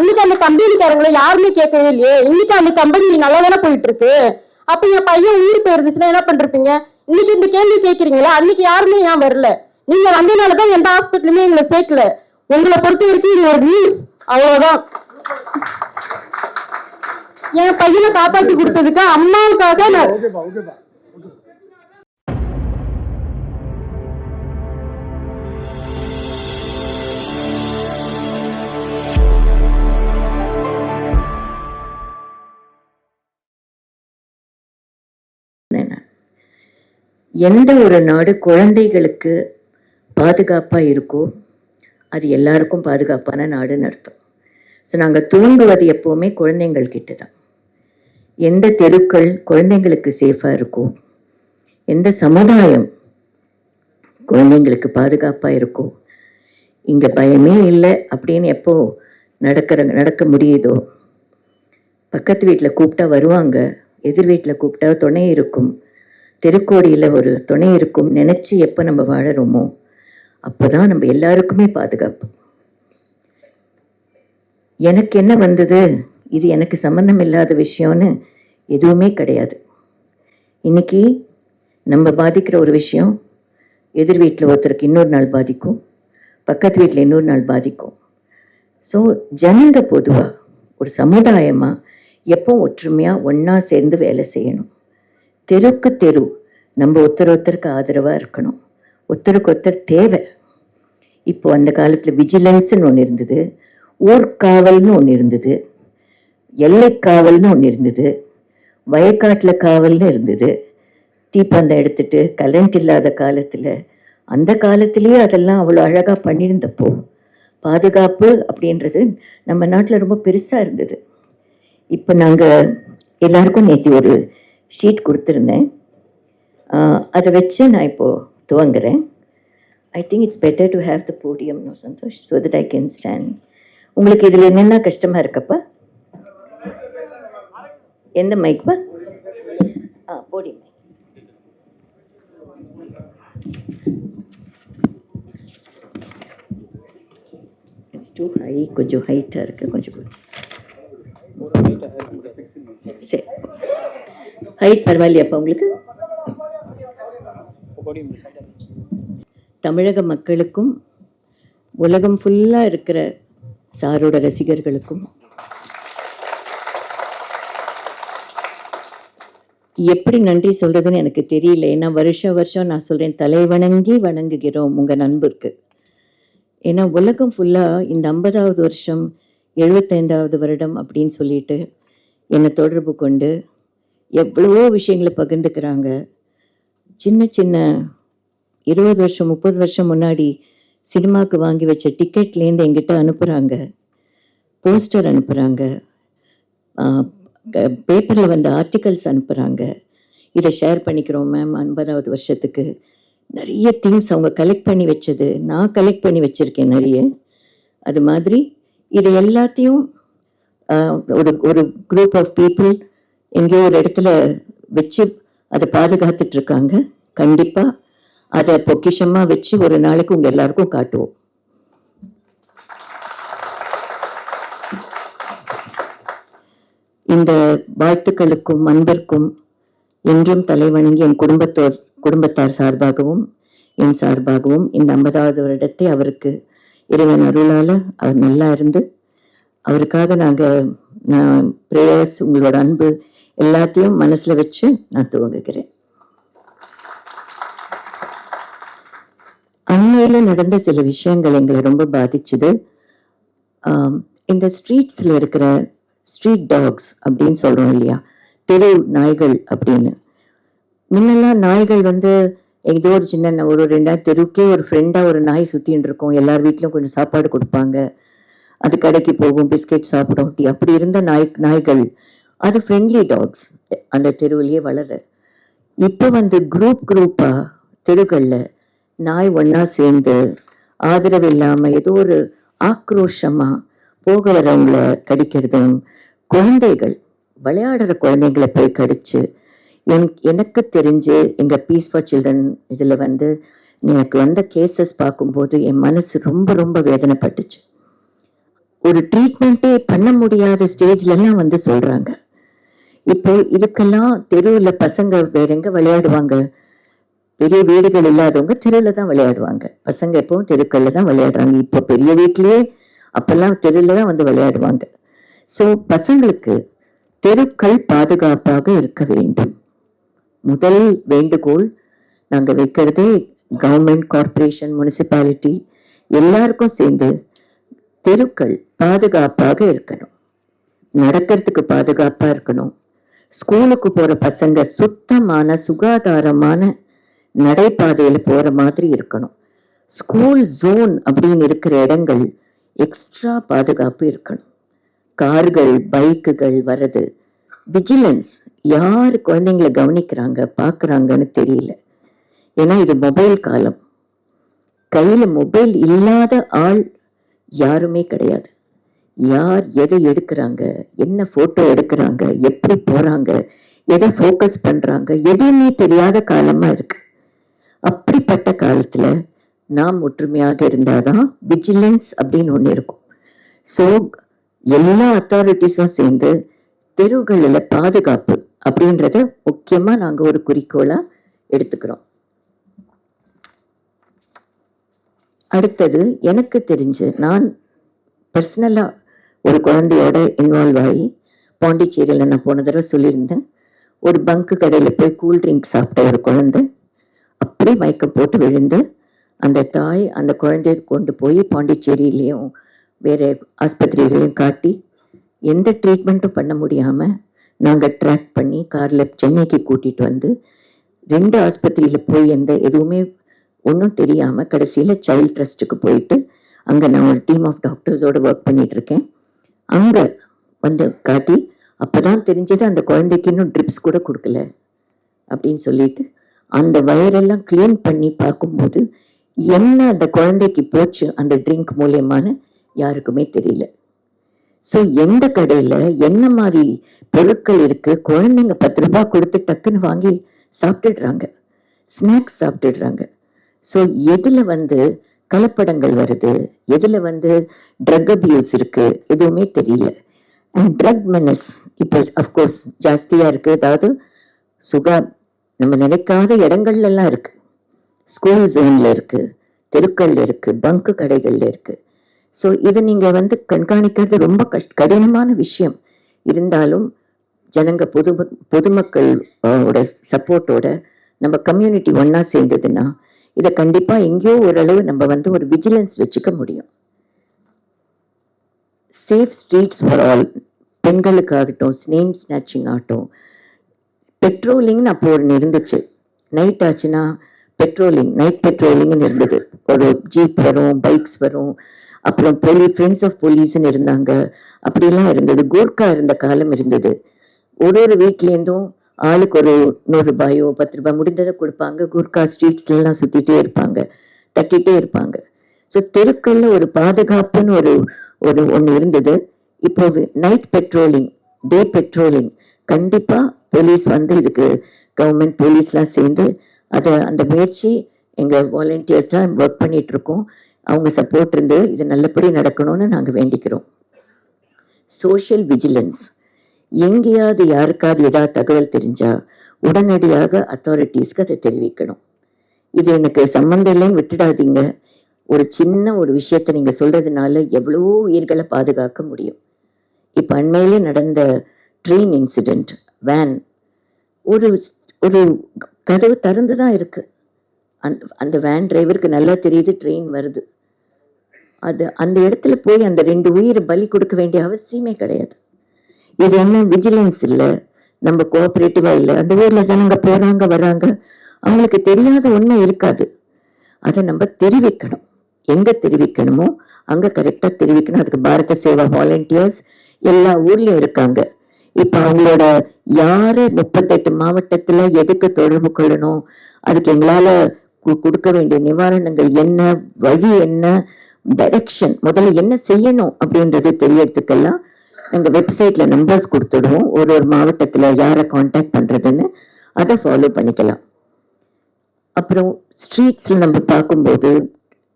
அன்னைக்கு அந்த கம்பெனிக்காரங்களை யாருமே கேட்கவே இல்லையே. இன்னைக்கு அந்த கம்பெனி நல்லா தானே போயிட்டு இருக்கு. அப்ப என் பையன் உயிர் போயிருந்துச்சுன்னா என்ன பண்றீங்க? இன்னைக்கு இந்த கேள்வி கேட்கறீங்களா? அன்னைக்கு யாருமே ஏன் வரல? நீங்க வந்ததுனாலதான் எந்த ஹாஸ்பிட்டலுமே எங்களை சேர்க்கல. உங்களை பொறுத்த வரைக்கும் இது ஒரு நியூஸ், அவ்வளவுதான். என் பையனை காப்பாத்தி கொடுத்ததுக்கு அம்மாவுக்காக நான் எந்த ஒரு நாடு குழந்தைகளுக்கு பாதுகாப்பா இருக்கோ அது எல்லாருக்கும் பாதுகாப்பான நாடுன்னு அர்த்தம். ஸோ நாங்கள் தூங்குவது எப்போவுமே குழந்தைங்கள் கிட்ட தான். எந்த தெருக்கள் குழந்தைங்களுக்கு சேஃபாக இருக்கோ, எந்த சமுதாயம் குழந்தைங்களுக்கு பாதுகாப்பாக இருக்கோ, இங்கே பயமே இல்லை அப்படின்னு எப்போ நடக்க முடியுதோ, பக்கத்து வீட்டில் கூப்பிட்டா வருவாங்க, எதிர் வீட்டில் கூப்பிட்டா துணை இருக்கும், தெருக்கோடியில் ஒரு துணை இருக்கும் நினச்சி எப்போ நம்ம வாழறோமோ அப்போ தான் நம்ம எல்லாருக்குமே பாதுகாப்பு. எனக்கு என்ன வந்தது, இது எனக்கு சம்மந்தம் இல்லாத விஷயம்னு எதுவுமே கிடையாது. இன்னைக்கு நம்ம பாதிக்கிற ஒரு விஷயம் எதிர் வீட்டில் ஒருத்தருக்கு இன்னொரு நாள் பாதிக்கும், பக்கத்து வீட்டில் இன்னொரு நாள் பாதிக்கும். ஸோ ஜனங்க பொதுவாக ஒரு சமுதாயமாக எப்போ ஒற்றுமையாக ஒன்றா சேர்ந்து வேலை செய்யணும். தெருக்கு தெரு நம்ம ஒருத்தருக்கு ஆதரவாக இருக்கணும், ஒருத்தருக்கு ஒருத்தர் தேவை. இப்போ அந்த காலத்தில் விஜிலன்ஸ்ன்னு ஒன்று இருந்தது, ஊர்காவல்னு ஒன்று இருந்தது, எல்லை காவல்னு ஒன்று இருந்தது, வயக்காட்டில் காவல்னு இருந்தது. தீப்பந்தம் எடுத்துட்டு கரண்ட் இல்லாத காலத்தில், அந்த காலத்திலேயே அதெல்லாம் அவ்வளோ அழகாக பண்ணியிருந்தப்போ பாதுகாப்பு அப்படின்றது நம்ம நாட்டில் ரொம்ப பெருசாக இருந்தது. இப்போ நாங்கள் எல்லாருக்கும் நேற்று ஒரு ஷீட் கொடுத்துருந்தேன், அதை வச்சு நான் இப்போது துவங்குறேன். I think it's better to have the podium no Santosh, so that I can stand. உங்களுக்கு இதில் என்னென்ன கஷ்டமாக இருக்கப்பா? எந்த மைக்ப்பா? போடியம். இட்ஸ் டூ ஹை, கொஞ்சம் ஹைட்டாக இருக்குது, கொஞ்சம் சரி. ஹைட் பரவாயில்லையாப்பா உங்களுக்கு? தமிழக மக்களுக்கும் உலகம் ஃபுல்லாக இருக்கிற சாரோட ரசிகர்களுக்கும் எப்படி நன்றி சொல்கிறதுன்னு எனக்கு தெரியல. ஏன்னா வருஷம் நான் சொல்கிறேன், தலை வணங்கி வணங்குகிறோம் உங்கள் நண்பருக்கு. ஏன்னா உலகம் ஃபுல்லாக இந்த 50வது வருஷம் 75வது வருடம் அப்படின்னு சொல்லிட்டு என்னை தொடர்பு கொண்டு எவ்வளவோ விஷயங்களை பகிர்ந்துக்கிறாங்க. சின்ன சின்ன 20 வருஷம் 30 வருஷம் முன்னாடி சினிமாவுக்கு வாங்கி வச்ச டிக்கெட்லேருந்து எங்கிட்ட அனுப்புகிறாங்க, போஸ்டர் அனுப்புகிறாங்க, பேப்பரில் வந்த ஆர்டிகல்ஸ் அனுப்புகிறாங்க. இதை ஷேர் பண்ணிக்கிறோம் மேம் 50வது வருஷத்துக்கு. நிறைய திங்ஸ் அவங்க கலெக்ட் பண்ணி வச்சது நான் கலெக்ட் பண்ணி வச்சுருக்கேன் நிறைய. அது மாதிரி இது எல்லாத்தையும் ஒரு குரூப் ஆஃப் பீப்புள் எங்கேயோ ஒரு இடத்துல வச்சு அதை பாதுகாத்துட்ருக்காங்க. கண்டிப்பாக அதை பொக்கிஷமாக வச்சு ஒரு நாளைக்கு உங்கள் எல்லாருக்கும் காட்டுவோம். இந்த வாழ்த்துக்களுக்கும் அன்பிற்கும் என்றும் தலைவணங்கி என் குடும்பத்தார் சார்பாகவும் என் சார்பாகவும் இந்த 50வது வருடத்தை அவருக்கு இறைவன் அருளால் அவர் நல்லா இருந்து அவருக்காக நான் ப்ரேயர்ஸ், உங்களோட அன்பு எல்லாத்தையும் மனசில் வச்சு நான் துவங்குகிறேன். அண்மையில் நடந்த சில விஷயங்கள் எங்களை ரொம்ப பாதிச்சுது. இந்த ஸ்ட்ரீட்ஸில் இருக்கிற ஸ்ட்ரீட் டாக்ஸ் அப்படின்னு சொல்கிறோம் இல்லையா, தெரு நாய்கள் அப்படின்னு. முன்னெல்லாம் நாய்கள் ஏதோ ஒரு சின்ன ஒரு 2 தெருவுக்கே ஒரு ஃப்ரெண்டாக ஒரு நாய் சுற்றின்னு இருக்கும், எல்லார் வீட்லையும் கொஞ்சம் சாப்பாடு கொடுப்பாங்க, அது கடைக்கு போகும், பிஸ்கெட் சாப்பிடும், டீ, அப்படி இருந்த நாய்கள் அது ஃப்ரெண்ட்லி டாக்ஸ் அந்த தெருவிலேயே வளர. இப்போ குரூப்பாக தெருகளில் நாய் ஒன்றா சேர்ந்து ஆதரவு இல்லாமல் ஏதோ ஒரு ஆக்ரோஷமாக போக வரவங்களை கடிக்கிறதும், குழந்தைகள் விளையாடுற குழந்தைங்களை போய் கடிச்சு, எனக்கு தெரிஞ்சு எங்கள் பீஸ் ஃபார் சில்ட்ரன் இதில் எனக்கு வந்த கேசஸ் பார்க்கும்போது என் மனசு ரொம்ப ரொம்ப வேதனைப்பட்டுச்சு. ஒரு ட்ரீட்மெண்ட்டே பண்ண முடியாத ஸ்டேஜ்ல எல்லாம் வந்து சொல்றாங்க. இப்போ இதுக்கெல்லாம் தெருவுல பசங்க வேற எங்க விளையாடுவாங்க? பெரிய வீடுகள் இல்லாதவங்க தெருவில் தான் விளையாடுவாங்க. பசங்க எப்பவும் தெருக்கள்ல தான் விளையாடுறாங்க. இப்போ பெரிய வீட்லயே அப்பெல்லாம் தெருவில் தான் வந்து விளையாடுவாங்க. ஸோ பசங்களுக்கு தெருக்கள் பாதுகாப்பாக இருக்க வேண்டும். முதல் வேண்டுகோள் நாங்கள் வைக்கிறதே கவர்மெண்ட், கார்பரேஷன், முனிசிபாலிட்டி எல்லாருக்கும் சேர்ந்து தெருக்கள் பாதுகாப்பாக இருக்கணும். நடக்கிறதுக்கு பாதுகாப்பா இருக்கணும். ஸ்கூலுக்கு போற பசங்க சுத்தமான சுகாதாரமான நடைபாதையில போற மாதிரி இருக்கணும். ஸ்கூல் ஜோன் அப்படின்னு இருக்கிற இடங்கள் எக்ஸ்ட்ரா பாதுகாப்பு இருக்கணும். கார்கள், பைக்குகள் வர்றது, விஜிலன்ஸ், யார் குழந்தைங்களை கவனிக்கிறாங்க பார்க்குறாங்கன்னு தெரியல. ஏன்னா இது மொபைல் காலம். கையில மொபைல் இல்லாத ஆள் யாருமே கிடையாது. யார் எதை எடுக்கிறாங்க, என்ன போட்டோ எடுக்கிறாங்க, எப்படி போறாங்க, எதை ஃபோக்கஸ் பண்றாங்க, எதுவுமே தெரியாத காலமா இருக்கு. அப்படிப்பட்ட காலத்துல நாம் ஒற்றுமையாக இருந்தாதான் விஜிலன்ஸ் அப்படின்னு ஒண்ணு இருக்கும். ஸோ எல்லா அத்தாரிட்டிஸும் சேர்ந்து தெருவுகளில் பாதுகாப்பு அப்படின்றத முக்கியமா நாங்க ஒரு குறிக்கோளா எடுத்துக்கிறோம். அடுத்தது, எனக்கு தெரிஞ்சு நான் பர்சனலா ஒரு குழந்தையோட இன்வால்வ் ஆகி பாண்டிச்சேரியில் நான் போன தடவை சொல்லியிருந்தேன். ஒரு பங்கு கடையில் போய் கூல் ட்ரிங்க் சாப்பிட்ட ஒரு குழந்தை அப்படி மயக்கம் போட்டு விழுந்து அந்த தாய் அந்த குழந்தைய கொண்டு போய் பாண்டிச்சேரியிலையும் வேற ஆஸ்பத்திரிகளையும் காட்டி எந்த ட்ரீட்மெண்ட்டும் பண்ண முடியாமல் நாங்கள் ட்ராக் பண்ணி காரில் சென்னைக்கு கூட்டிகிட்டு வந்து 2 ஆஸ்பத்திரியில் போய் எதுவுமே ஒன்றும் தெரியாமல் கடைசியில் சைல்ட் ட்ரஸ்ட்டுக்கு போயிட்டு அங்கே நான் ஒரு டீம் ஆஃப் டாக்டர்ஸோடு ஒர்க் பண்ணிட்டு இருக்கேன். அங்கே வந்து காட்டி அப்போதான் தெரிஞ்சது அந்த குழந்தைக்கு இன்னும் ட்ரிப்ஸ் கூட கொடுக்கல அப்படின்னு சொல்லிட்டு அந்த வயரெல்லாம் கிளீன் பண்ணி பார்க்கும்போது என்ன அந்த குழந்தைக்கு போச்சு அந்த ட்ரிங்க் மூலியமான யாருக்குமே தெரியல. ஸோ எந்த கடையில் என்ன மாதிரி பொருட்கள் இருக்கு, குழந்தைங்க 10 ரூபாய் கொடுத்து டக்குன்னு வாங்கி சாப்பிட்டுடுறாங்க, ஸ்நாக்ஸ் சாப்பிட்டுடுறாங்க. ஸோ எதில் வந்து கலப்படங்கள் வருது, எதில் வந்து ட்ரக் அபியூஸ் இருக்கு, எதுவுமே தெரியல. அண்ட் ட்ரக் மெனஸ் இப்போ அஃப்கோர்ஸ் ஜாஸ்தியாக இருக்குது. அதாவது நம்ம நினைக்காத இடங்கள்ல எல்லாம் இருக்கு. ஸ்கூல் ஜோன்ல இருக்கு, தெருக்கள்ல இருக்கு, பங்கு கடைகள்ல இருக்கு. ஸோ இதை நீங்க வந்து கண்காணிக்கிறது ரொம்ப கடினமான விஷயம். இருந்தாலும் ஜனங்க பொதுமக்களோட சப்போர்ட்டோட நம்ம கம்யூனிட்டி ஒன்னா சேர்ந்ததுன்னா இதை கண்டிப்பா எங்கேயோ ஓரளவு நம்ம வந்து ஒரு விஜிலன்ஸ் வச்சுக்க முடியும். சேஃப் ஸ்ட்ரீட்ஸ் ஃபார் ஆல், பெண்களுக்காகட்டும், ஸ்னேன் ஸ்நாச்சிங் ஆகட்டும், பெட்ரோலிங்னு அப்போ ஒன்று இருந்துச்சு. நைட் ஆச்சுன்னா பெட்ரோலிங், நைட் பெட்ரோலிங்னு இருந்தது. ஒரு ஜீப் வரும், பைக்ஸ் வரும், அப்புறம் ஃப்ரெண்ட்ஸ் ஆஃப் போலீஸ்ன்னு இருந்தாங்க, அப்படிலாம் இருந்தது. கூர்க்கா இருந்த காலம் இருந்தது. ஒரு வீட்லேருந்தும் ஆளுக்கு ஒரு 100 ரூபாயோ 10 ரூபாய் முடிந்ததை கொடுப்பாங்க. கூர்க்கா ஸ்ட்ரீட்ஸ்லாம் சுற்றிட்டே இருப்பாங்க, தட்டிகிட்டே இருப்பாங்க. ஸோ தெருக்கல்ல ஒரு பாதுகாப்புன்னு ஒன்று இருந்தது. இப்போ நைட் பெட்ரோலிங், டே பெட்ரோலிங் கண்டிப்பாக போலீஸ் வந்து இதுக்கு கவர்மெண்ட் போலீஸ்லாம் சேர்ந்து அந்த முயற்சி எங்கள் வாலண்டியர்ஸ்லாம் ஒர்க் பண்ணிட்டு இருக்கோம். அவங்க சப்போர்ட் இருந்து இது நல்லபடி நடக்கணும்னு நாங்கள் வேண்டிக்கிறோம். சோஷியல் விஜிலன்ஸ், எங்கேயாவது யாருக்காவது ஏதாவது தகவல் தெரிஞ்சா உடனடியாக அத்தாரிட்டிஸ்க்கு அதை தெரிவிக்கணும். இது எனக்கு சம்மந்தம் இல்லைன்னு விட்டுடாதீங்க. ஒரு சின்ன ஒரு விஷயத்தை நீங்கள் சொல்றதுனால எவ்வளவோ உயிர்களை பாதுகாக்க முடியும். இப்போ அண்மையிலே நடந்த ட்ரெயின் இன்சிடென்ட், வேன், ஒரு கதவு திறந்து தான் இருக்கு. அந்த வேன் டிரைவருக்கு நல்லா தெரியுது ட்ரெயின் வருது. அந்த இடத்துல போய் அந்த 2 உயிரை பலி கொடுக்க வேண்டிய அவசியமே கிடையாது. இது என்ன விஜிலன்ஸ் இல்லை, நம்ம கோஆபரேட்டிவா இல்லை. அந்த ஊர்ல ஜனங்க போறாங்க வராங்க, அவங்களுக்கு தெரியாத உண்மை இருக்காது. அதை நம்ம தெரிவிக்கணும். எங்க தெரிவிக்கணுமோ அங்க கரெக்டா தெரிவிக்கணும். அதுக்கு பாரத சேவா வாலண்டியர்ஸ் எல்லா ஊர்லயும் இருக்காங்க. இப்ப அவங்களோட யாரு 38 மாவட்டத்துல எதுக்கு தொடர்பு கொள்ளணும், அதுக்கு எங்களால கொடுக்க வேண்டிய நிவாரணங்கள் என்ன, வழி என்ன, டைரக்ஷன், முதல்ல என்ன செய்யணும் அப்படின்றது தெரியறதுக்கெல்லாம் எங்க வெப்சைட்ல நம்பர்ஸ் கொடுத்துடுவோம். ஒரு மாவட்டத்துல யாரை கான்டாக்ட் பண்றதுன்னு அதை ஃபாலோ பண்ணிக்கலாம். அப்புறம் ஸ்ட்ரீட்ஸ்ல நம்ம பார்க்கும்போது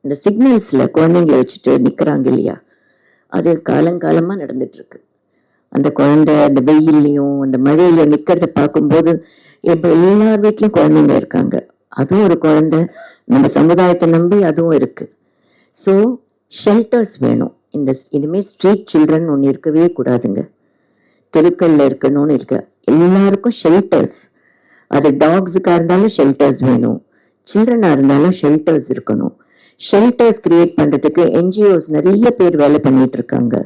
இந்த சிக்னல்ஸ்ல குழந்தைங்களை வச்சுட்டு நிக்கிறாங்க இல்லையா, அது காலங்காலமாக நடந்துட்டு இருக்கு. அந்த குழந்தை அந்த வெயில்லையும் அந்த மழையிலையும் நிற்கிறத பார்க்கும்போது இப்போ எல்லார் வீட்லையும் குழந்தைங்க இருக்காங்க. அதுவும் ஒரு குழந்தை, நம்ம சமுதாயத்தை நம்பி அதுவும் இருக்கு. ஸோ ஷெல்டர்ஸ் வேணும். இனிமேல் ஸ்ட்ரீட் சில்ட்ரன் ஒன்று இருக்கவே கூடாதுங்க. தெருக்கல்ல இருக்கணும்னு இருக்கு. எல்லாருக்கும் ஷெல்டர்ஸ், அது டாக்ஸுக்காக இருந்தாலும் ஷெல்டர்ஸ் வேணும், சில்ட்ரனாக இருந்தாலும் ஷெல்டர்ஸ் இருக்கணும். ஷெல்டர்ஸ் கிரியேட் பண்ணுறதுக்கு என்ஜிஓஸ் நிறைய பேர் வேலை பண்ணிட்டு இருக்காங்க.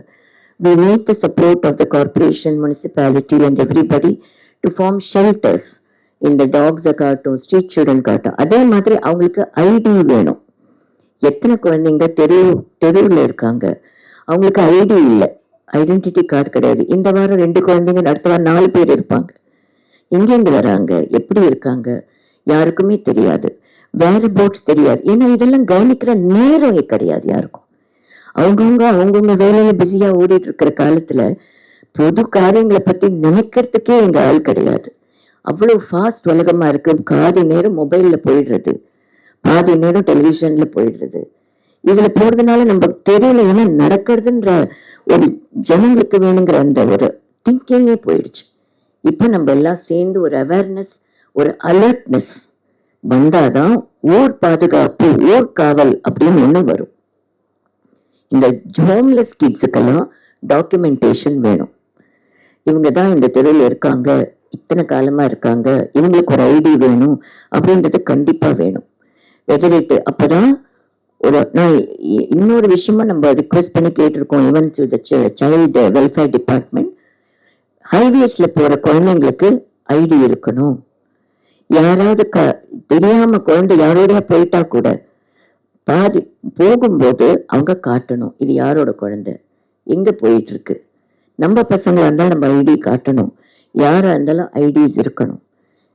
We need the support of the corporation, municipality and everybody to form shelters in the dogs காட்டும், ஸ்ட்ரீட் சில்ட்ரன் காட்டும். அதே மாதிரி அவங்களுக்கு ஐடி வேணும். எத்தனை குழந்தைங்க தெருவில் இருக்காங்க, அவங்களுக்கு ஐடி இல்லை, ஐடென்டிட்டி கார்டு கிடையாது. இந்த வாரம் 2 குழந்தைங்க, அடுத்த வாரம் 4 பேர் இருப்பாங்க. எங்கேருந்து வராங்க, எப்படி இருக்காங்க, யாருக்குமே தெரியாது. வேற போர்ட்ஸ் தெரியாது. ஏன்னா இதெல்லாம் கவனிக்கிற நேரம் கிடையாது யாருக்கும். அவங்கவுங்க வேலையில பிஸியா ஓடிட்டு இருக்கிற காலத்துல பொது காரியங்களை பத்தி நினைக்கிறதுக்கே எங்க ஆள் கிடையாது. அவ்வளவு ஃபாஸ்ட் உலகமா இருக்கு. பாதி நேரம் மொபைல்ல போயிடுறது, பாதி நேரம் டெலிவிஷன்ல போயிடுறது. இதுல போறதுனால நம்ம தெருவில் என்ன நடக்கிறதுன்ற ஒரு ஜனங்களுக்கு வேணுங்கிற அந்த ஒரு திங்கிங்கே போயிடுச்சு. இப்ப நம்ம எல்லாம் சேர்ந்து ஒரு அவேர்னஸ், ஒரு அலர்ட்னஸ் வந்தாதான் ஊர் பாதுகாப்பு, ஊர் காவல் அப்படின்னு ஒண்ணு வரும். இந்த ஹோம்லெஸ் கிட்ஸுக்கெல்லாம் டாக்குமெண்டேஷன் வேணும். இவங்க தான் இந்த தெருவில் இருக்காங்க, இத்தனை காலமா இருக்காங்க, இவங்களுக்கு ஒரு ஐடி வேணும் அப்படின்றது கண்டிப்பா வேணும். வெதரிட்டு அப்பதான் நான் இன்னொரு விஷயமா நம்ம ரிக்வெஸ்ட் பண்ணி கேட்டிருக்கோம். Even to the child welfare department, ஹைவேஸ்ல போற குழந்தைங்களுக்கு ஐடி இருக்கணும். யாராவது தெரியாம குழந்தை யாரோட போயிட்டா கூட பாதி போகும்போது அவங்க காட்டணும், இது யாரோட குழந்தை, எங்க போயிட்டு இருக்கு. நம்ம பசங்களா இருந்தாலும் நம்ம ஐடி காட்டணும், யாரா இருந்தாலும் ஐடிஸ் இருக்கணும்.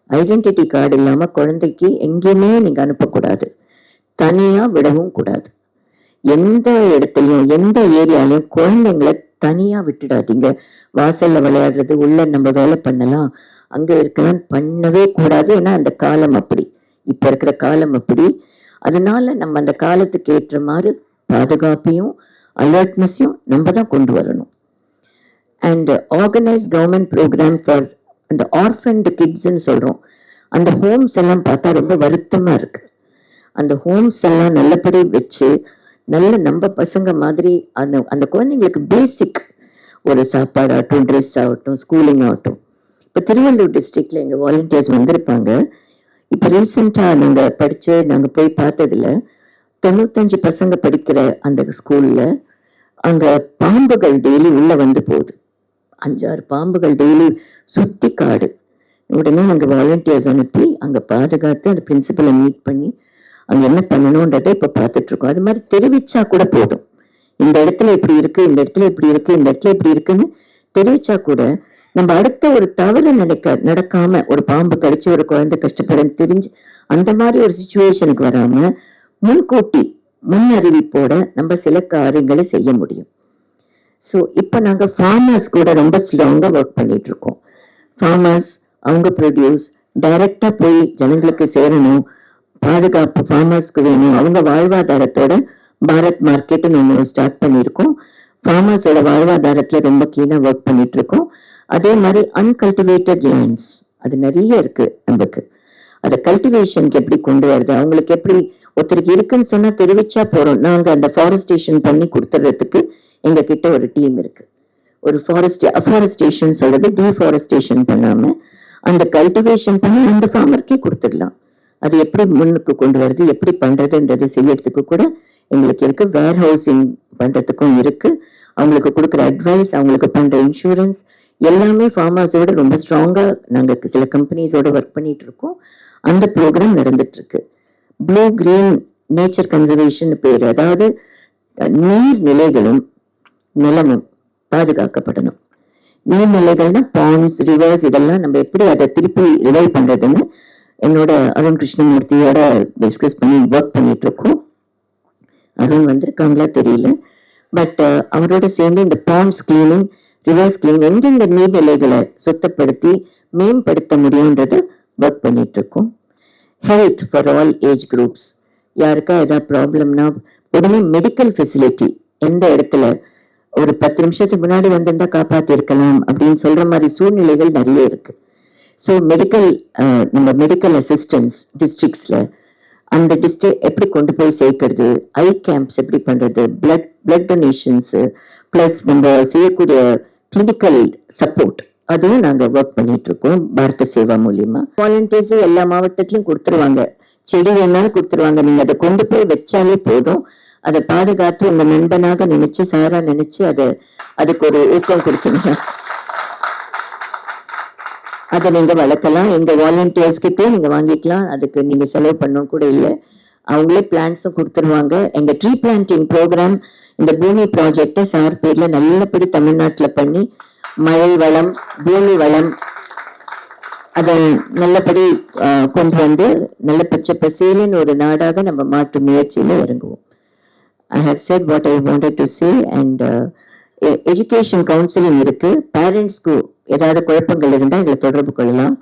ஐடென்டிட்டி கார்டு இல்லாம குழந்தைக்கு எங்கேயுமே நீங்க அனுப்பக்கூடாது, தனியா விடவும் கூடாது. எந்த இடத்துலயும் எந்த ஏரியாலையும் குழந்தைங்களை தனியா விட்டுடாதீங்க. வாசல்ல விளையாடுறது, உள்ள நம்ம வேலை பண்ணலாம், அங்க இருக்கலாம், பண்ணவே கூடாது. ஏன்னா அந்த காலம் அப்படி, இப்ப இருக்கிற காலம் அப்படி. அதனால நம்ம அந்த காலத்துக்கு ஏற்ற மாதிரி பாதுகாப்பையும் அலர்ட்னஸையும் நம்ம தான் கொண்டு வரணும். And organise government program for அந்த ஆர்ஃபன்டு கிட்ஸ்ன்னு சொல்றோம். அந்த ஹோம்ஸ் எல்லாம் பார்த்தா ரொம்ப வருத்தமா இருக்கு. அந்த ஹோம்ஸ் எல்லாம் நல்லபடி வச்சு நல்ல நம்ம பசங்க மாதிரி அந்த குழந்தைங்களுக்கு பேசிக் ஒரு சாப்பாடாகட்டும், ட்ரெஸ் ஆகட்டும், ஸ்கூலிங் ஆகட்டும். இப்போ திருவள்ளூர் டிஸ்ட்ரிக்ட்ல எங்க வாலண்டியர்ஸ் வந்திருப்பாங்க. இப்போ ரீசெண்டாக நாங்கள் போய் பார்த்ததுல 95 பசங்க படிக்கிற அந்த ஸ்கூலில் அங்கே பாம்புகள் டெய்லி உள்ளே வந்து போகுது. 5-6 பாம்புகள் டெய்லி சுற்றி காடு. உடனே நாங்கள் வாலண்டியர்ஸ் அனுப்பி அங்கே பாதுகாத்து அந்த பிரின்சிபலை மீட் பண்ணி அங்கே என்ன பண்ணணுன்றதை இப்போ பார்த்துட்ருக்கோம். அது மாதிரி தெரிவிச்சா கூட போதும், இந்த இடத்துல இப்படி இருக்கு, இந்த இடத்துல இப்படி இருக்கு, இந்த இடத்துல இப்படி இருக்குன்னு தெரிவிச்சா கூட நம்ம அடுத்த ஒரு தவறு நடக்காம, ஒரு பாம்பு கடிச்சு ஒரு குழந்தை கஷ்டப்படும் தெரிஞ்சு அந்த மாதிரி ஒரு சிச்சுவேஷனுக்கு வராம முன்கூட்டி முன் அறிவிப்போட நம்ம சில காரியங்களை செய்ய முடியும். ஸோ இப்போ நாங்கள் ஃபார்மர்ஸ் கூட ரொம்ப ஸ்ட்ராங்கா ஒர்க் பண்ணிட்டு இருக்கோம். ஃபார்மர்ஸ் அவங்க ப்ரொடியூஸ் டைரக்டா போய் ஜனங்களுக்கு சேரணும், பாதுகாப்பு ஃபார்மர்ஸ்க்கு வேணும். அவங்க வாழ்வாதாரத்தோட பாரத் மார்க்கெட்னு ஒன்று ஸ்டார்ட் பண்ணியிருக்கோம். ஃபார்மர்ஸோட வாழ்வாதாரத்துல ரொம்ப கிளீனா ஒர்க் பண்ணிட்டு இருக்கோம். அதே மாதிரி அன்கல்டிவேட்டட் லேண்ட்ஸ் அது நிறைய இருக்கு. நமக்கு அதை கல்டிவேஷனுக்கு எப்படி கொண்டு வருது, அவங்களுக்கு எப்படி ஒருத்தருக்கு இருக்குன்னு சொன்னா தெரிவிச்சா போறோம். நாங்க அந்த ஃபாரஸ்டேஷன் பண்ணி கொடுத்துறதுக்கு எங்க கிட்ட ஒரு டீம் இருக்கு. ஒரு அஃபாரஸ்டேஷன் சொல்றது டீஃபாரஸ்டேஷன் பண்ணாம அந்த கல்டிவேஷன் பண்ணி அந்த ஃபார்மருக்கே கொடுத்துடலாம். அது எப்படி முன்னுக்கு கொண்டு வருது, எப்படி பண்றதுன்றது செய்யறதுக்கு கூட எங்களுக்கு இருக்கு. வேர் ஹவுசிங் பண்றதுக்கும் இருக்கு. அவங்களுக்கு கொடுக்குற அட்வைஸ், அவங்களுக்கு பண்ற இன்சூரன்ஸ் எல்லாமே ஃபார்மர்ஸோட ரொம்ப ஸ்ட்ராங்கா நாங்க சில கம்பெனிஸோட ஒர்க் பண்ணிட்டு இருக்கோம். அந்த ப்ரோக்ராம் நடந்துட்டு இருக்கு. ப்ளூ கிரீன் நேச்சர் கன்சர்வேஷன் பேரு. அதாவது நீர்நிலைகளும் நிலமும் பாதுகாக்கப்படணும். நீர்நிலைகள்னா பாண்ட்ஸ், ரிவர்ஸ், இதெல்லாம் நம்ம எப்படி அதை திருப்பி ரிவைவ் பண்றதுன்னு என்னோட அருண் கிருஷ்ணமூர்த்தியோட டிஸ்கஸ் பண்ணி ஒர்க் பண்ணிட்டு இருக்கோம். அருண் வந்திருக்காங்களா தெரியல, பட் அவரோட சேர்ந்து இந்த பாண்ட்ஸ் கிளீனிங், ரிவர்ஸ் கிளீனிங், எந்தெந்த நீர்நிலைகளை சுத்தப்படுத்தி மேம்படுத்த முடியும்ன்றத ஒர்க் பண்ணிட்டு இருக்கோம். Health for all age groups. யாருக்கா ஏதாவது ப்ராப்ளம்னா உடனே மெடிக்கல் ஃபெசிலிட்டி எந்த இடத்துல ஒரு 10 நிமிஷத்துக்கு முன்னாடி வந்திருந்தா காப்பாத்தி இருக்கலாம் அப்படின்னு சொல்ற மாதிரி சூழ்நிலைகள் நிறைய இருக்கு. ஸோ நம்ம மெடிக்கல் அசிஸ்டன்ஸ் டிஸ்ட்ரிக்ட்ஸ்ல அந்த டிஸ்ட்ரிக்ட் எப்படி கொண்டு போய் சேர்க்கறது, ஐ கேம்ப்ஸ் எப்படி பண்றது, பிளட் டொனேஷன்ஸ் பிளஸ் நம்ம செய்யக்கூடிய கிளினிக்கல் சப்போர்ட், அதுவும் நாங்க ஒர்க் பண்ணிட்டு இருக்கோம் பாரத சேவா மூலியமா. வாலண்டியர்ஸ் எல்லா மாவட்டத்திலும் கொடுத்துருவாங்க, செடி வேணாலும் கொடுத்துருவாங்க. நீங்க அதை கொண்டு போய் வச்சாலே போதும். அதை பாதுகாத்து உங்க நண்பனாக நினைச்சு சாரா நினைச்சு அதுக்கு ஒரு ஊக்கம் கொடுத்தீங்கன்னா அதை நீங்க வளர்க்கலாம். எங்க வாலண்டியர்ஸ் கிட்டே நீங்க வாங்கிக்கலாம். அதுக்கு நீங்க செலவு பண்ணணும் கூட இல்லை. அவங்களே பிளான்ஸும் கொடுத்துருவாங்க. எங்க ட்ரீ பிளான்டிங் ப்ரோக்ராம் இந்த பூமி ப்ராஜெக்டை சார் பேர்ல நல்லபடி தமிழ்நாட்டுல பண்ணி மழை வளம் பூமி வளம் அதை நல்லபடி கொண்டு வந்து நல்ல பச்சை பசேலின்னு ஒரு நாடாக நம்ம மாற்று முயற்சியில இறங்குவோம். I have said what I wanted to say and education counselling இருக்கு. பேரண்ட்ஸ்க்கு ஏதாவது குழப்பங்கள் இருந்தால் எங்களை தொடர்பு கொள்ளலாம்.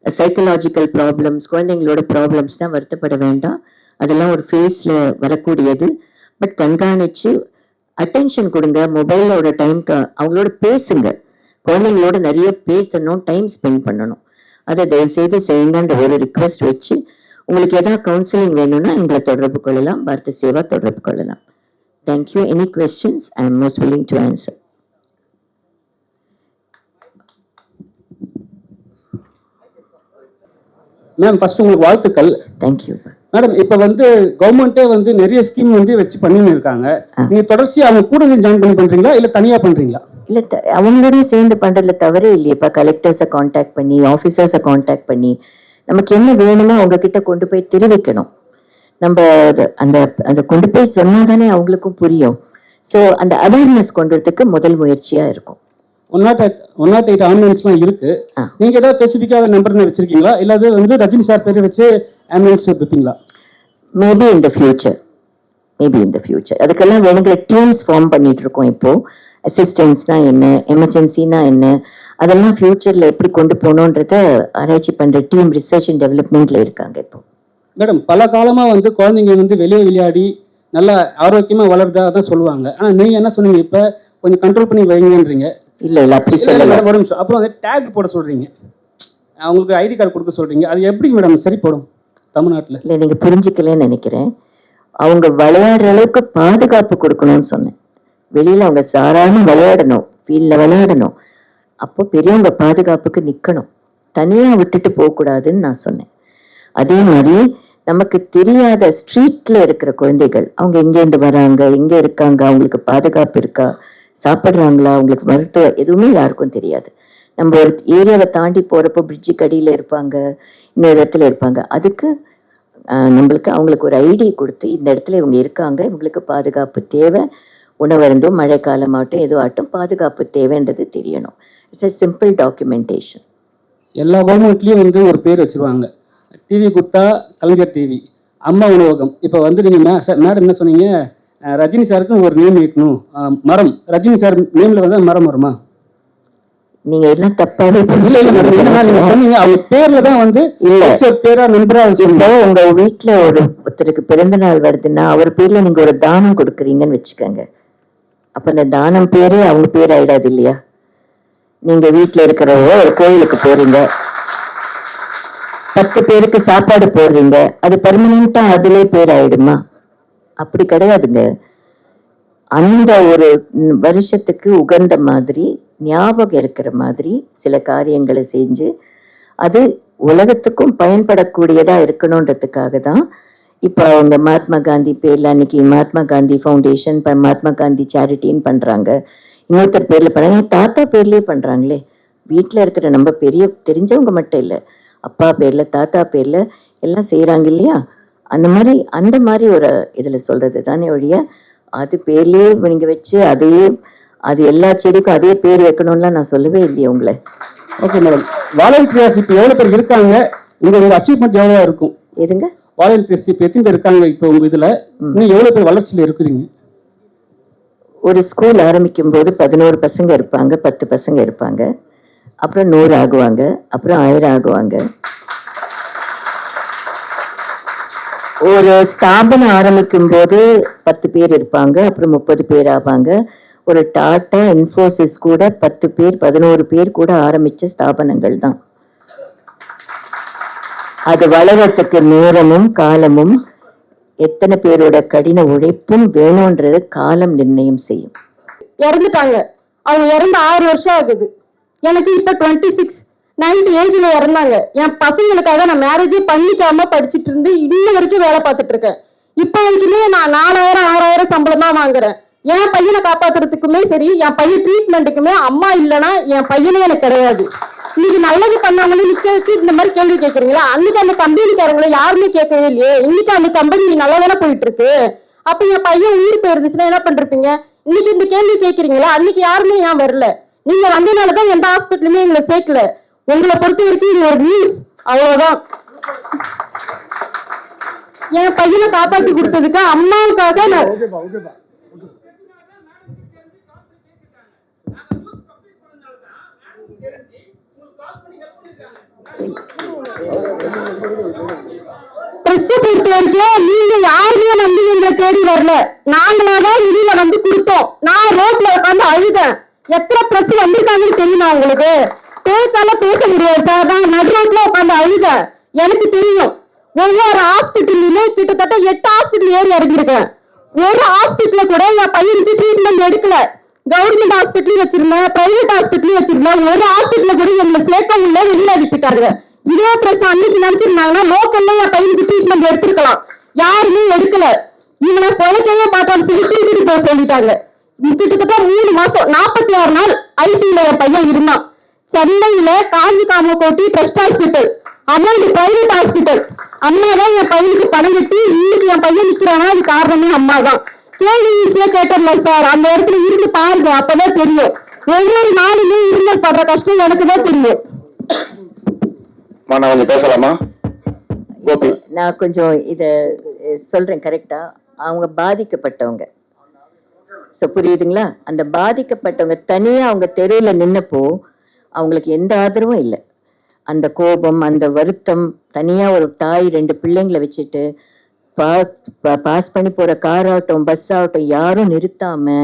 சைக்கலாஜிக்கல் ப்ராப்ளம்ஸ், குழந்தைங்களோட ப்ராப்ளம்ஸ் தான் வருத்தப்பட வேண்டாம். அதெல்லாம் ஒரு ஃபேஸில் வரக்கூடியது. பட் கண்காணிச்சு அட்டென்ஷன் கொடுங்க. மொபைலோட டைம்க்கு அவங்களோட பேசுங்க. குழந்தைங்களோட நிறைய பேசணும், டைம் ஸ்பெண்ட் பண்ணணும். அதை தயவுசெய்து செய்யுங்கன்ற ஒரு ரிக்வெஸ்ட் வச்சு உங்களுக்கு ஏதாவது கவுன்சிலிங் வேணும்னா எங்களை தொடர்பு கொள்ளலாம், பாரத சேவா தொடர்பு கொள்ளலாம். Thank you. Any questions I am most willing to answer. Ma'am first உங்களுக்கு வாழ்த்துக்கள். Thank you madam. இப்போ கவர்மெண்ட்டே நிறைய ஸ்கீம் வச்சு பண்ணின்னு இருக்காங்க. நீங்க தொடர்ச்சியா அவங்க கூட ஜாயின் பண்ணி பண்றீங்களா இல்ல தனியா பண்றீங்களா? இல்ல அவங்களோட சேர்ந்து பண்றதுல தவறே இல்லையப்பா. கலெக்டர்ஸை கான்டாக்ட் பண்ணி ஆஃபீஸர்ஸை கான்டாக்ட் பண்ணி நமக்கு என்ன வேணுமோ அவங்க கிட்ட கொண்டு போய் தெரிவிக்கணும். நம்ம அந்த அதை கொண்டு போய் சொன்னாதானே அவங்களுக்கும் புரியும். ஸோ அந்த அவேர்னஸ் கொண்டு வரதுக்கு முதல் முயற்சியா இருக்கும். 108 ஆம்புலன்ஸ்லாம் இருக்கு. நீங்க ஏதாவது ஸ்பெசிஃபிக்காக நம்பர் வச்சிருக்கீங்களா இல்ல ரஜினி சார் பேரை வச்சு ஆம்புலன்ஸ் வைப்பீங்களா? மேபி இன் த ஃபியூச்சர் அதுக்கெல்லாம் வேணுங்கிற டீம்ஸ் ஃபார்ம் பண்ணிட்டு இருக்கோம். இப்போ அசிஸ்டன்ஸ்னா என்ன, எமர்ஜென்சினா என்ன, அதெல்லாம் ஃபியூச்சர்ல எப்படி கொண்டு போகணுன்றத ஆராய்ச்சி பண்ற டீம் ரிசர்ச் அண்ட் டெவலப்மெண்ட்ல இருக்காங்க இப்போ. மேடம், பல காலமா குழந்தைங்க வெளியே விளையாடி நல்லா ஆரோக்கியமா வளர்றதா தான் சொல்லுவாங்க. ஆனா நீங்க என்ன சொன்னீங்க, இப்ப கொஞ்சம் கண்ட்ரோல் பண்ணி வைங்கன்றீங்க. இல்ல அப்படி சொல்லல. அப்புறம் டேக் போட சொல்றீங்க, அவங்களுக்கு ஐடி கார்டு கொடுக்க சொல்றீங்க. அது எப்படி மேடம் சரி போடும் தமிழ்நாட்டுல? இல்ல நீங்க புரிஞ்சுக்கலன்னு நினைக்கிறேன். அவங்க விளையாடுற அளவுக்கு பாதுகாப்பு கொடுக்கணும்னு சொன்னேன். வெளியில அவங்க சாராம விளையாடணும், ஃபீல்ட்ல விளையாடணும். அப்போ பெரியவங்க பாதுகாப்புக்கு நிக்கணும், தனியா விட்டுட்டு போகக்கூடாதுன்னு நான் சொன்னேன். அதே மாதிரி நமக்கு தெரியாத ஸ்ட்ரீட்ல இருக்கிற குழந்தைகள், அவங்க எங்கேருந்து வராங்க, எங்க இருக்காங்க, அவங்களுக்கு பாதுகாப்பு இருக்கா, சாப்பிட்றாங்களா, அவங்களுக்கு மருத்துவம் எதுவுமே யாருக்கும் தெரியாது. நம்ம ஒரு ஏரியாவை தாண்டி போறப்போ பிரிட்ஜுக்கு அடியில இருப்பாங்க, இன்னொரு இடத்துல இருப்பாங்க. அதுக்கு நம்மளுக்கு அவங்களுக்கு ஒரு ஐடி கொடுத்து இந்த இடத்துல இவங்க இருக்காங்க, இவங்களுக்கு பாதுகாப்பு தேவை, உணவருந்தோ மழை காலமாகட்டும் எதுவும் ஆகட்டும் பாதுகாப்பு தேவைன்றது தெரியணும். It's a simple documentation. எல்லா கவர்மெண்ட்லேயும் ஒரு பேர் வச்சுருவாங்க. டிவி கொடுத்தா கலைஞர் டிவி, அம்மா உணவகம். இப்போ நீங்கள் மேடம் என்ன சொன்னீங்க, ரஜினி சாருக்கு ஒரு நேம் வைக்கணும், மரம். ரஜினி சார் நேமில் மரம் வருமா? நீங்க எல்லாம் தப்பாவே நீங்க சொன்னீங்க அவங்க பேர்ல தான் இல்ல பேரா நண்பரா இப்போ உங்க வீட்டுல ஒருத்தருக்கு பிறந்த நாள் வருதுன்னா அவர் பேர்ல நீங்க ஒரு தானம் கொடுக்குறீங்கன்னு வச்சுக்கோங்க. அப்ப அந்த தானம் பேரே அவங்க பேர் ஆயிடாது இல்லையா? நீங்க வீட்டுல இருக்கிறவங்க ஒரு கோயிலுக்கு போறீங்க, 10 பேருக்கு சாப்பாடு போடுறீங்க, அது பெர்மனண்டா அதிலே பேர் ஆயிடுமா? அப்படி கிடையாதுங்க. அந்த ஒரு வருஷத்துக்கு உகந்த மாதிரி ஞாபகம் இருக்கிற மாதிரி சில காரியங்களை செஞ்சு அது உலகத்துக்கும் பயன்படக்கூடியதா இருக்கணும்ன்றதுக்காக தான் இப்போ அவங்க மகாத்மா காந்தி பேர்ல அன்னைக்கு மகாத்மா காந்தி ஃபவுண்டேஷன், மகாத்மா காந்தி சேரிட்டின்னு பண்றாங்க. இன்னொருத்தர் பேர்ல பண்றாங்க, தாத்தா பேர்லயே பண்றாங்களே. வீட்டுல இருக்கிற நம்ம பெரிய தெரிஞ்சவங்க மட்டும் இல்லை, அப்பா பேர்ல தாத்தா பேர்ல எல்லாம் செய்யறாங்க இல்லையா? அந்த மாதிரி ஒரு இதுல சொல்றது தானே ஒழிய அது பேர்லயே நீங்க வச்சு அதையே அது எல்லா செடிக்கும் அதே பேர் வைக்கணும்லாம் நான் சொல்லவே இல்லையே உங்களை. Okay madam. வாலண்டியர்ஸ் இப்போ எவ்வளோ பேர் இருக்காங்க, உங்க அச்சீவ்மெண்ட் எவ்வளோ இருக்கும்? எதுங்க வாலண்டியர்ஸ் இப்போ எத்தனை பேர் இருக்காங்க இப்போ உங்க இதுல? இன்னும் எவ்வளோ பேர் வளர்ச்சியில் இருக்கிறீங்க? ஒரு ஸ்கூல் ஆரம்பிக்கும் போது 11 பசங்க இருப்பாங்க, 10 பசங்க இருப்பாங்க, அப்புறம் 100 ஆகுவாங்க, அப்புறம் 1000 ஆகுவாங்க. ஒரு ஸ்தாபனம் ஆரம்பிக்கும் போது 10 பேர் இருப்பாங்க, அப்புறம் 30 பேர் ஆவாங்க. ஒரு டாட்டா, இன்ஃபோசிஸ் கூட 10 பேர் 11 பேர் கூட ஆரம்பிச்ச ஸ்தாபனங்கள் தான். அது வளர்றதுக்கு நேரமும் காலமும் எத்தனை பேரோட கடின உழைப்பும் வேணும்ன்றது காலம் நிர்ணயம் செய்யும். இறந்துட்டாங்க. அவங்க இறந்து 6 வருஷம் ஆகுது. எனக்கு இப்ப 26, 90 ஏஜ்ல இறந்தாங்க. என் பசங்களுக்காக நான் மேரேஜே பண்ணிக்காம படிச்சுட்டு இருந்து இன்ன வரைக்கும் வேலை பார்த்துட்டு இருக்கேன். இப்ப வரைக்குமே நான் 4000 6000 சம்பளம் தான் வாங்குறேன். என் பையனை காப்பாத்துறதுக்குமே சரி, என் பையன் ட்ரீட்மெண்ட்டுக்குமே அம்மா இல்லைன்னா என் பையனே எனக்கு கிடையாது. இன்னைக்கு நல்லது பண்ணாங்கன்னு நிக்க வச்சு இந்த மாதிரி கேள்வி கேட்கறீங்களா? அன்னைக்கு அந்த கம்பெனிக்காரங்களை யாருமே கேட்கவே இல்லையே. இன்னைக்கு அந்த கம்பெனி நல்லா தானே போயிட்டு இருக்கு. அப்ப என் பையன் உயிர் போயிருந்துச்சுன்னா என்ன பண்றீங்க? இன்னைக்கு இந்த கேள்வி கேட்கறீங்களா? அன்னைக்கு யாருமே ஏன் வரல? நீங்க வந்ததுனாலதான் எந்த ஹாஸ்பிட்டலுமே எங்களை சேர்க்கல. உங்களை பொறுத்த வரைக்கும் இது ஒரு நியூஸ், அவ்வளவுதான். என் பையனை காப்பாத்தி கொடுத்ததுக்கு அம்மாவுக்காக நான் பிரஸ் பொறுத்த வரைக்கும் நீங்க யாருமே வந்து எங்களை தேடி வரல. நாங்களாதான் வெளியில வந்து கொடுத்தோம். நான் ரோட்ல உட்காந்து அழுதேன். எத்தனை பிரஸ் வந்திருக்காங்கன்னு தெரியுமா உங்களுக்கு? பேச்சால பேச முடியாது சார். நான் நடு ரோட்ல உட்காந்து அழுதேன். எனக்கு தெரியும். ஒவ்வொரு ஹாஸ்பிட்டல்லுமே கிட்டத்தட்ட 8 ஹாஸ்பிட்டல் ஏறி இறங்கியிருக்கேன். ஒரு ஹாஸ்பிட்டல கூட என் பையனுக்கு ட்ரீட்மெண்ட் எடுக்கல. கவர்மெண்ட் ஹாஸ்பிட்டலும் வச்சிருந்தேன், பிரைவேட் ஹாஸ்பிட்டலும் வச்சிருந்தேன். ஒரு ஹாஸ்பிட்டல கூட எங்களை சேர்க்கவும் இல்லை, வெளியில அனுப்பிட்டாங்க. இதே பிரஸ் அன்னைக்கு நினைச்சிருந்தாங்கன்னா லோக்கல்ல என் பையனுக்கு ட்ரீட்மெண்ட் எடுத்திருக்கலாம். யாருமே எடுக்கல. இவனை பொழைக்கவே மாட்டான்னு சொல்லி தூக்கிட்டு போக சொல்லிட்டாங்க. கிட்டத்தட்ட 3 மாசம் 46 நாள் ஐசியூல என் பையன் இருந்தான். சென்னையில Kanchi Kamakoti trust hospital, amount private hospital. அம்மா தான் என் பையனுக்கு பணம் கட்டி இன்னைக்கு என் பையன் நிக்கிறானா அது காரணமே அம்மா தான். கேள்வி ஈஸியா கேட்டல சார். அந்த இடத்துல இருந்து பாருங்க, அப்பதான் தெரியும். ஒவ்வொரு நாளுமே இருந்து படுற கஷ்டம் எனக்கு தான் தெரியும். நான் கொஞ்சம் பேசலாமா? கோபி, நான் கொஞ்சம் இதை சொல்றேன் கரெக்டா. அவங்க பாதிக்கப்பட்டவங்க, ஸோ புரியுதுங்களா? அந்த பாதிக்கப்பட்டவங்க தனியா அவங்க தெருவில் நின்னப்போ அவங்களுக்கு எந்த ஆதரவும் இல்லை. அந்த கோபம், அந்த வருத்தம், தனியா ஒரு தாய் 2 பிள்ளைங்களை வச்சுட்டு பாஸ் பண்ணி போற கார் ஆகட்டும், பஸ் ஆகட்டும், யாரும் நிறுத்தாம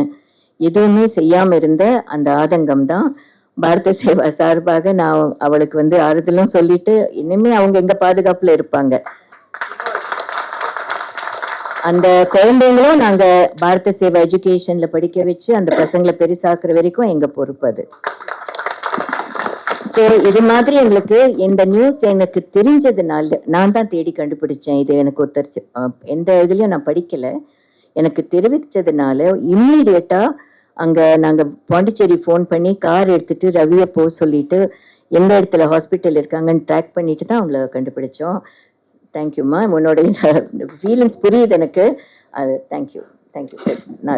எதுவுமே செய்யாம இருந்த அந்த ஆதங்கம் தான் பாரத சேவா சார்பாக நான் அவளுக்கு வந்து ஆறுதலும் சொல்லிட்டு இனிமே அவங்க எங்க பாதுகாப்புல இருப்பாங்க. அந்த குழந்தைங்களும் நாங்க பாரத சேவா எஜுகேஷன்ல படிக்க வச்சு அந்த பசங்களை பெருசாக்குற வரைக்கும் எங்க பொறுப்பு அது. ஸோ இது மாதிரி எங்களுக்கு இந்த நியூஸ் எனக்கு தெரிஞ்சதுனால நான் தான் தேடி கண்டுபிடிச்சேன். இது எனக்கு ஒருத்தர் எந்த இதுலயும் நான் படிக்கல, எனக்கு தெரிவிச்சதுனால இம்மீடியட்டா அங்க நாங்க பாண்டிச்சேரி ஃபோன் பண்ணி கார் எடுத்துட்டு ரவியை போக சொல்லிட்டு எந்த இடத்துல ஹாஸ்பிட்டல் இருக்காங்கன்னு ட்ராக் பண்ணிட்டு தான் அவங்கள கண்டுபிடிச்சோம். தேங்க்யூம்மா, உன்னோட ஃபீலிங்ஸ் புரியுது எனக்கு. அது தேங்க்யூ. நான்